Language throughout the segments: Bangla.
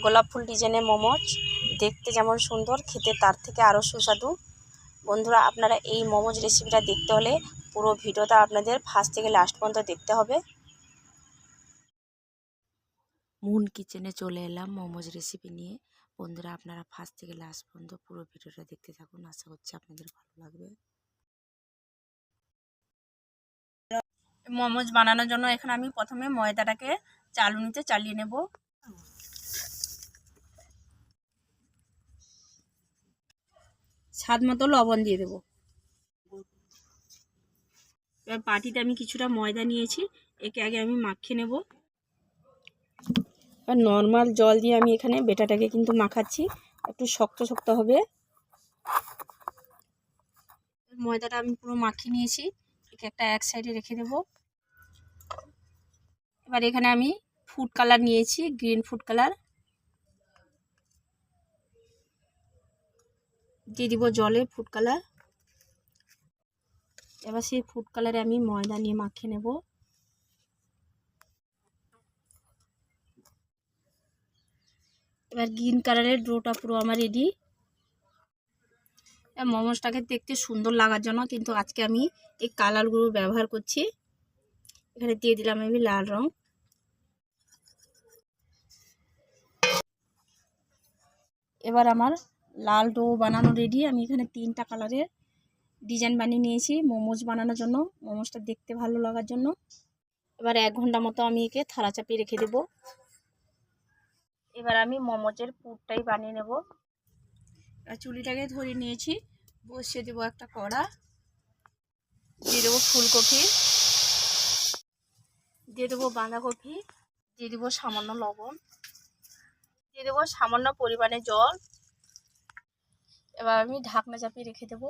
গোলাপ ফুল ডিজাইনের মোমোজ, দেখতে যেমন সুন্দর, খেতে তার থেকে আরও সুস্বাদু। বন্ধুরা, আপনারা এই মোমোজ রেসিপিটা দেখতে হলে পুরো ভিডিওটা আপনাদের ফার্স্ট থেকে লাস্ট পর্যন্ত দেখতে হবে। মুন কিচেনে চলে এলাম মোমোজ রেসিপি নিয়ে। বন্ধুরা, আপনারা ফার্স্ট থেকে লাস্ট পর্যন্ত পুরো ভিডিওটা দেখতে থাকুন, আশা করছি আপনাদের ভালো লাগবে। মোমোজ বানানোর জন্য এখানে আমি প্রথমে ময়দাটাকে চালুনিতে চালিয়ে নেব। স্বাদ মতো লবণ দিয়ে দেবো। এবার বাটিতে আমি কিছুটা ময়দা নিয়েছি, একে আগে আমি মাখিয়ে নেব। আর নর্মাল জল দিয়ে আমি এখানে বেটাটাকে কিন্তু মাখাচ্ছি, একটু শক্ত শক্ত হবে। ময়দাটা আমি পুরো মাখিয়ে নিয়েছি, একে একটা এক সাইডে রেখে দেব। এবার এখানে আমি ফুড কালার নিয়েছি, গ্রিন ফুড কালার দিয়ে দিব, জলে ফুড কালার। এবার সেই ফুড কালারে আমি ময়দা নিয়ে মাখিয়ে নেব। এবার গ্রিন কালারের ডোটা পুরো আমার রেডি। মোমোজটাকে দেখতে সুন্দর লাগার জন্য কিন্তু আজকে আমি এই কালারগুলো ব্যবহার করছি। এখানে দিয়ে দিলাম আমি লাল রং। এবার আমার লাল ডো বানানো রেডি। আমি এখানে 3টা কালারের ডিজাইন বানিয়ে নিয়েছি মোমোজ বানানোর জন্য, মোমোজটা দেখতে ভালো লাগার জন্য। এবার 1 ঘন্টা মতো আমি একে থালা চাপিয়ে রেখে দেব। এবার আমি মোমোজের পুরটাই বানিয়ে নেব। চুলিটাকে ধরে নিয়েছি, বসিয়ে দেবো একটা কড়া, দিয়ে দেবো ফুলকপি, দিয়ে দেবো বাঁধাকপি, দিয়ে দেবো সামান্য লবণ, দিয়ে দেবো সামান্য পরিমাণে জল। এবার আমি ঢাকনা চাপিয়ে রেখে দেবো।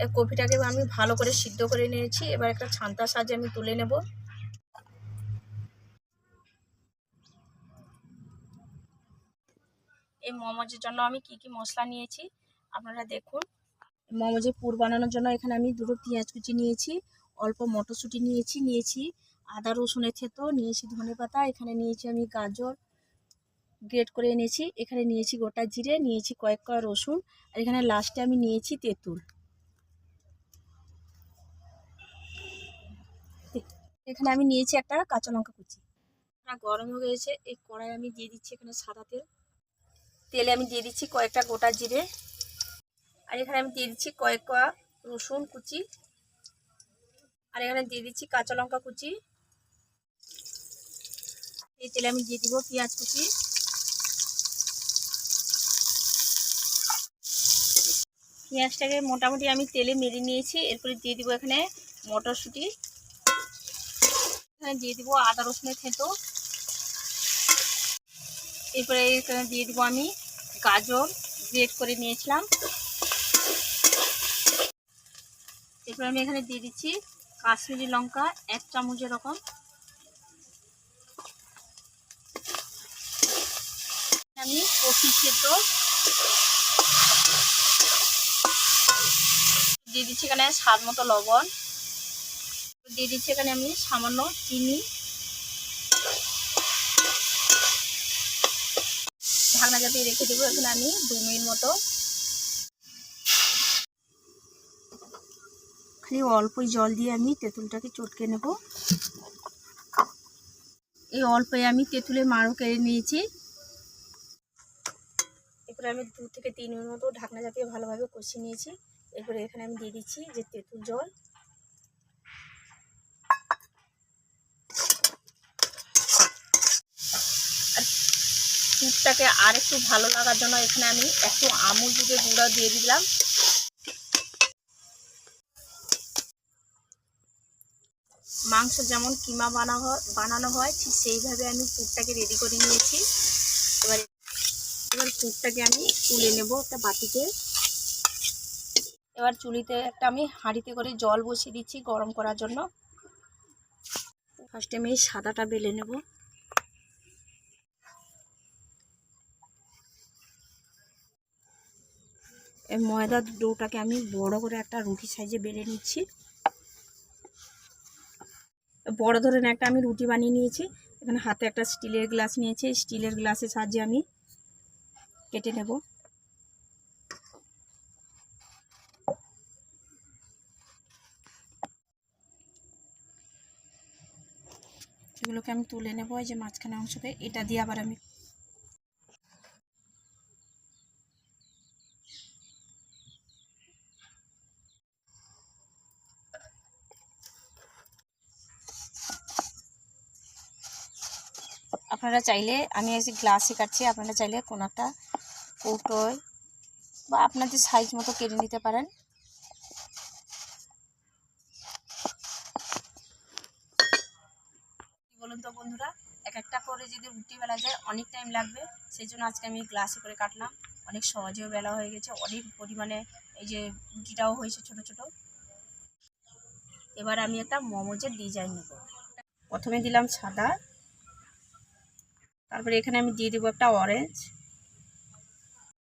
এই কপিটাকে আমি ভালো করে সিদ্ধ করে নিয়েছি। এবার একটা ছান্তার সাহায্যে আমি তুলে নেব। এই মোমোজের জন্য আমি কি কি মশলা নিয়েছি আপনারা দেখুন। মোমোজের পুর বানানোর জন্য এখানে আমি 2টো পেঁয়াজ কুচি নিয়েছি, অল্প মটরশুঁটি নিয়েছি আদা রসুনের থেতো নিয়েছি, ধনেপাতা, এখানে নিয়েছি আমি গাজর গ্রেট করে এনেছি, এখানে নিয়েছি গোটা জিরে, নিয়েছি কয়েক কোয়া রসুন, আর এখানে লাস্টে আমি নিয়েছি তেঁতুল। এখানে আমি নিয়েছি একটা কাঁচা লঙ্কা কুচি। গরম হয়ে গেছে, এই কড়াই আমি দিয়ে দিচ্ছি এখানে সাদা তেল। তেলে আমি দিয়ে দিচ্ছি কয়েকটা গোটা জিরে, আর এখানে আমি দিয়ে দিচ্ছি কয়েক কোয়া রসুন কুচি, আর এখানে দিয়ে দিচ্ছি কাঁচা লঙ্কা কুচি। এই তেলে আমি দিয়ে দিব পেঁয়াজ কুচি। পেঁয়াজটাকে মোটামুটি আমি তেলে মেরে নিয়েছি। এরপরে দিয়ে দিব এখানে মটরশুঁটি, এখানে দিয়ে দিব আদা রসুনের থেতো, এরপরে এখানে দিয়ে দিব আমি গাজর গ্রেট করে নিয়েছিলাম। এরপরে আমি এখানে দিয়ে দিচ্ছি কাশ্মীরি লঙ্কা 1 চামচ এরকম। আমি কফি সেদ্ধ দিয়ে দিচ্ছি, এখানে স্বাদ মতো লবণ দিয়ে দিচ্ছি, এখানে আমি সামান্য চিনি। ঢাকনা চাপিয়ে রেখে দেবো এখানে আমি 2 মিনিট মতো। খালি অল্পই জল দিয়ে আমি তেঁতুলটাকে চটকে নেব। এই অল্পই আমি তেঁতুলের মাড়ও কেড়ে নিয়েছি। এরপরে আমি 2 থেকে 3 মিনিট মতো ঢাকনা চাপিয়ে ভালোভাবে কষিয়ে নিয়েছি। এরপরে এখানে আমি দিয়ে দিচ্ছি যে তেঁতুল জল। আর স্যুপটাকে আর একটু ভালো লাগার জন্য এখানে আমি একটু আমুল দুধের গুঁড়া দিয়ে দিলাম। মাংস যেমন কিমা বানানো হয় ঠিক সেইভাবে আমি পুরটাকে রেডি করে নিয়েছি। এবার পুরটাকে আমি তুলে নেব একটা বাটিতে। এবার চুলিতে একটা আমি হাঁড়িতে করে জল বসিয়ে দিচ্ছি গরম করার জন্য। ফার্স্টে আমি সাদাটা বেলে নেব। এই ময়দার ডোটাকে আমি বড় করে একটা রুটি সাইজে বেলে নিচ্ছি। বড় ধরনের একটা আমি রুটি বানিয়ে নিয়েছি। এখানে হাতে একটা স্টিলের গ্লাস নিয়েছি, স্টিলের গ্লাসের সাহায্যে আমি কেটে নেব। এগুলোকে আমি তুলে নেব, এই যে মাঝখানে অংশকে, এটা দিয়ে আবার আমি আপনারা চাইলে, আমি এই যে গ্লাসে কাটছি, আপনারা চাইলে কোনো একটা কৌটোয় বা আপনাদের সাইজ মতো কেটে নিতে পারেন। বলুন তো বন্ধুরা, এক একটা করে যদি রুটি বেলা যায় অনেক টাইম লাগবে, সেই জন্য আজকে আমি গ্লাসে করে কাটলাম। অনেক সহজেও বেলা হয়ে গেছে, অনেক পরিমাণে এই যে রুটিটাও হয়েছে ছোট ছোট। এবার আমি একটা মোমোজের ডিজাইন নেব। প্রথমে দিলাম সাদা, তারপরে এখানে আমি দিয়ে দেবো একটা অরেঞ্জ,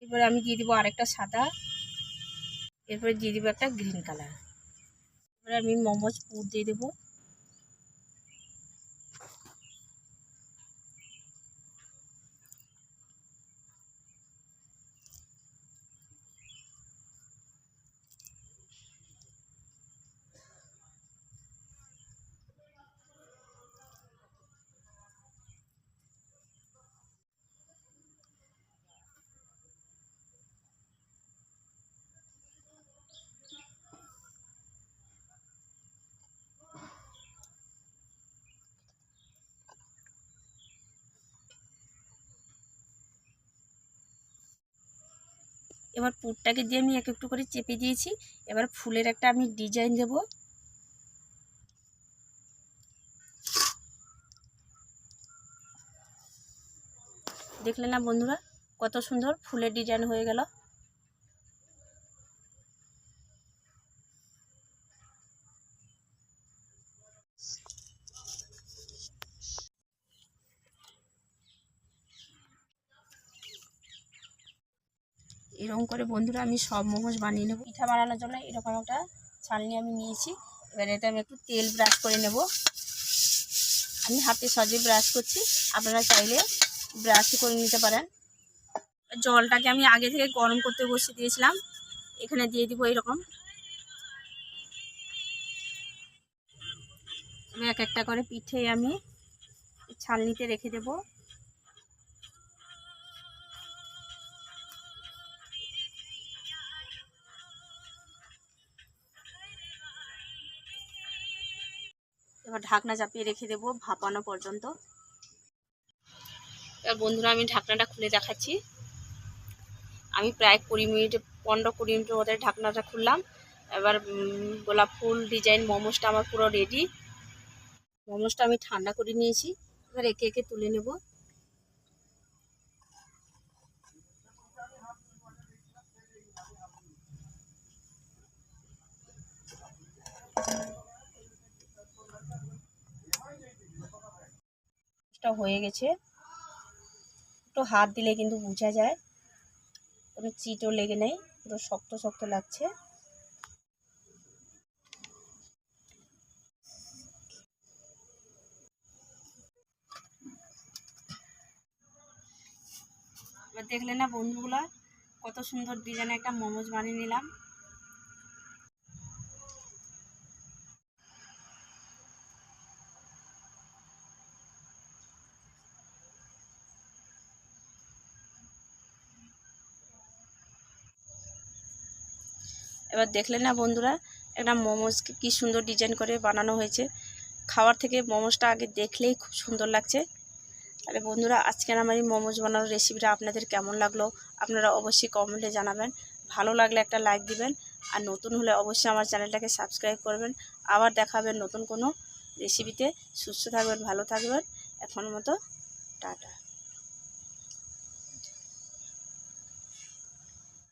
এরপরে আমি দিয়ে দেবো আরেকটা সাদা, এরপরে দিয়ে দেবো একটা গ্রিন কালার। এবারে আমি মোমোজ পুর দিয়ে দেবো। এবার পুরটাকে দিয়ে আমি এক একটু করে চেপে দিয়েছি। এবার ফুলের একটা আমি ডিজাইন দেব। দেখলেন না বন্ধুরা, কত সুন্দর ফুলের ডিজাইন হয়ে গেল। এরকম করে বন্ধুরা আমি সব মোমোজ বানিয়ে নেব। পিঠা বানানোর জন্য এরকম একটা ছালনি আমি নিয়েছি। এবার এতে আমি একটু তেল ব্রাশ করে নেব। আমি হাতে সহজে ব্রাশ করছি, আপনারা চাইলে ব্রাশই করে নিতে পারেন। জলটাকে আমি আগে থেকে গরম করতে বসিয়ে দিয়েছিলাম, এখানে দিয়ে দিব এরকম। এক একটা করে পিঠে আমি ছালনিতে রেখে দেব। এবার ঢাকনা চাপিয়ে রেখে দেব ভাপানো পর্যন্ত। এবার বন্ধুরা আমি ঢাকনাটা খুলে দেখাচ্ছি। আমি প্রায় 15-20 মিনিটের মধ্যে ঢাকনাটা খুললাম। এবার গোলাপ ফুল ডিজাইন মোমোসটা আমার পুরো রেডি। মোমোসটা আমি ঠান্ডা করে নিয়েছি, এবার একে একে তুলে নেব। হয়ে গেছে, একটু হাত দিলে কিন্তু বোঝা যায়, কোনো চিটও লেগে নেই, পুরো শক্ত শক্ত লাগছে। এবার দেখলে না বন্ধুগুলা, কত সুন্দর ডিজাইনে একটা মোমোজ বানিয়ে নিলাম। এবার দেখলেন না বন্ধুরা, একটা মোমোজকে কি সুন্দর ডিজাইন করে বানানো হয়েছে। খাওয়ার থেকে মোমোজটা আগে দেখলেই খুব সুন্দর লাগছে। তাহলে বন্ধুরা, আজকের আমার এই মোমোজ বানানোর রেসিপিটা আপনাদের কেমন লাগলো আপনারা অবশ্যই কমেন্টে জানাবেন। ভালো লাগলে একটা লাইক দিবেন, আর নতুন হলে অবশ্যই আমার চ্যানেলটাকে সাবস্ক্রাইব করবেন। আবার দেখাবেন নতুন কোনো রেসিপিতে। সুস্থ থাকবেন, ভালো থাকবেন। এখন মতো টাটা।